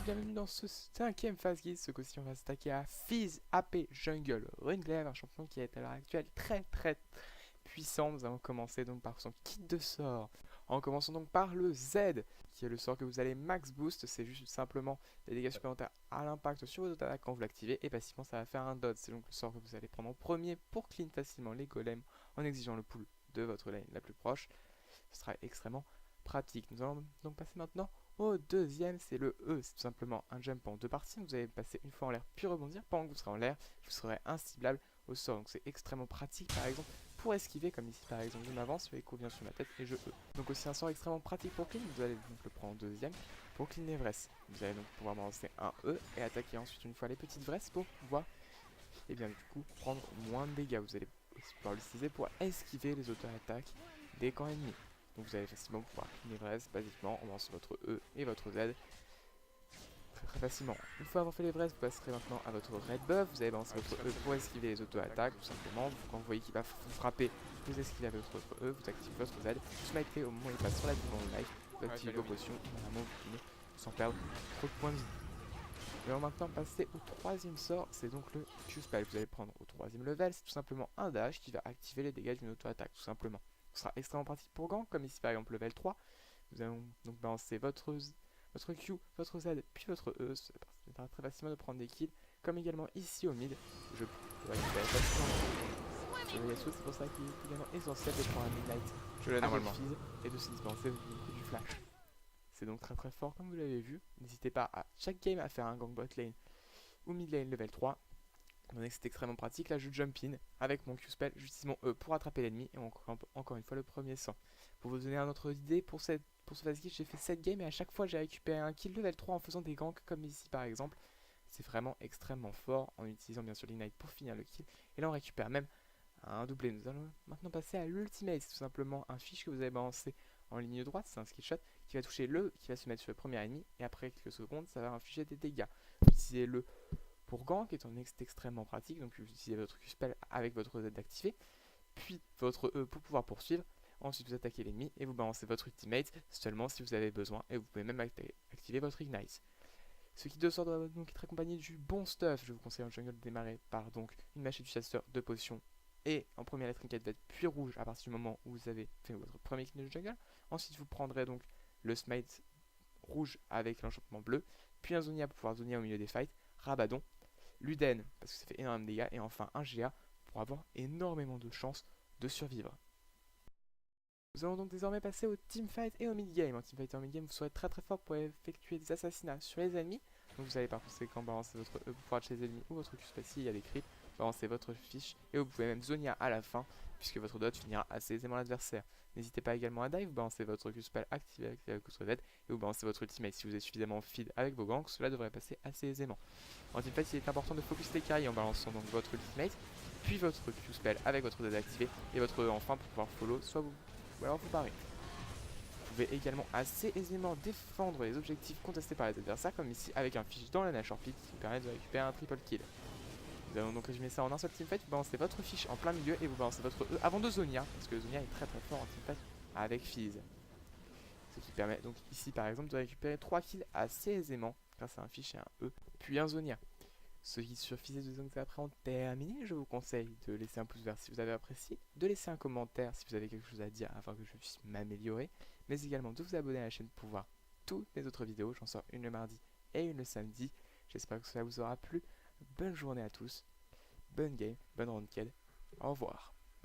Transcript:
bienvenue dans ce 5ème phase guide. Ce coup-ci, on va s'attaquer à Fizz AP Jungle Runeglaive, un champion qui est à l'heure actuelle très puissant. Nous allons commencer donc par son kit de sort. En commençant donc par le Z, qui est le sort que vous allez max boost. C'est juste simplement des dégâts supplémentaires à l'impact sur vos attaques quand vous l'activez. Et passivement, ça va faire un dodge. C'est donc le sort que vous allez prendre en premier pour clean facilement les golems en exigeant le pull de votre lane la plus proche. Ce sera extrêmement pratique. Nous allons donc passer maintenant au deuxième, c'est le E. C'est tout simplement un jump en deux parties. Vous allez passer une fois en l'air puis rebondir. Pendant que vous serez en l'air, vous serez inciblable au sort. Donc c'est extrêmement pratique par exemple pour esquiver, comme ici par exemple je m'avance, l'écho vient sur ma tête et je E. Donc aussi un sort extrêmement pratique pour clean. Vous allez donc le prendre en deuxième pour clean les vresses. Vous allez donc pouvoir balancer un E et attaquer ensuite une fois les petites vresses pour pouvoir et bien du coup prendre moins de dégâts. Vous allez aussi pouvoir l'utiliser pour esquiver les auto-attaques des camps ennemis. Donc vous allez facilement pouvoir clean les vresses basiquement en lançant votre E et votre Z très facilement. Une fois avoir fait les vresses, vous passerez maintenant à votre red buff. Vous allez balancer votre E pour esquiver les auto-attaques tout simplement. Quand vous voyez qu'il va vous frapper, vous esquivez avec votre E, vous activez votre Z, vous smitez au moment où il passe relativement au life, vous activez vos potions, normalement vous cleanez sans perdre trop de points de vie. Nous allons maintenant passer au troisième sort, c'est donc le Q-Spell. Vous allez prendre au troisième level, c'est tout simplement un dash qui va activer les dégâts d'une auto-attaque, tout simplement. Ce sera extrêmement pratique pour gank, comme ici par exemple level 3. Vous allez donc balancer votre Q, votre Z, puis votre E. Ça permettra très facilement de prendre des kills, comme également ici au mid. Je récupère facilement sur Yasuo, c'est pour ça qu'il est également essentiel de prendre un Midnight. Je l'ai normalement. Fizz et de se dispenser du flash. C'est donc très fort comme vous l'avez vu. N'hésitez pas à chaque game à faire un gank bot lane ou mid lane level 3. C'est extrêmement pratique. Là je jump in avec mon Q-spell, j'utilise mon E pour attraper l'ennemi et on campe encore une fois le premier sang. Pour vous donner un autre idée, pour ce phase guide j'ai fait 7 games et à chaque fois j'ai récupéré un kill level 3 en faisant des ganks comme ici par exemple. C'est vraiment extrêmement fort en utilisant bien sûr l'ignite pour finir le kill. Et là on récupère même un doublé. Nous allons maintenant passer à l'ultimate. C'est tout simplement un fiche que vous avez balancé en ligne droite, c'est un skill shot qui va toucher qui va se mettre sur le premier ennemi et après quelques secondes ça va infliger des dégâts. Vous utilisez le pour gank étant donné que c'est extrêmement pratique, donc vous utilisez votre Q-spell avec votre Z activé, puis votre E pour pouvoir poursuivre. Ensuite vous attaquez l'ennemi et vous balancez votre ultimate seulement si vous avez besoin et vous pouvez même activer votre ignite. Ce kit de sort doit donc être accompagné du bon stuff. Je vous conseille en jungle de démarrer par donc une machette du chasseur, 2 potions et en premier la trinket verte puis rouge à partir du moment où vous avez fait votre premier kit de jungle. Ensuite vous prendrez donc le smite rouge avec l'enchantement bleu, puis un Zonia pour pouvoir Zonia au milieu des fights, Rabadon, Luden parce que ça fait énormément de dégâts et enfin un GA pour avoir énormément de chances de survivre. Nous allons donc désormais passer au teamfight et au mid-game. En teamfight et en mid-game, vous serez très fort pour effectuer des assassinats sur les ennemis. Donc vous allez par conséquent balancer votre E pour pouvoir chez les ennemis ou votre Q s'il y a des creeps, balancer votre fiche et vous pouvez même Zonia à la fin puisque votre dot finira assez aisément l'adversaire. N'hésitez pas également à dive, vous balancez votre Q-spell activé avec votre Z et vous balancez votre ultimate. Si vous êtes suffisamment feed avec vos ganks, cela devrait passer assez aisément. En teamfight, il est important de focus les carries en balançant donc votre ultimate, puis votre Q-spell avec votre Z activé et votre E enfin pour pouvoir follow, soit vous ou alors vous barrez. Vous pouvez également assez aisément défendre les objectifs contestés par les adversaires, comme ici avec un fiche dans la Nashor Pit qui permet de récupérer un triple kill. Nous allons donc résumer ça en un seul teamfight. Vous balancez votre fiche en plein milieu et vous balancez votre E avant de Zonia, parce que Zonia est très fort en teamfight avec Fizz. Ce qui permet donc ici par exemple de récupérer 3 kills assez aisément grâce à un fiche et un E, puis un Zonia. Ce qui suffisait de donc après en terminé, je vous conseille de laisser un pouce vert si vous avez apprécié, de laisser un commentaire si vous avez quelque chose à dire afin que je puisse m'améliorer, mais également de vous abonner à la chaîne pour voir toutes mes autres vidéos. J'en sors une le mardi et une le samedi. J'espère que cela vous aura plu. Bonne journée à tous, bonne game, bonne ranked, au revoir.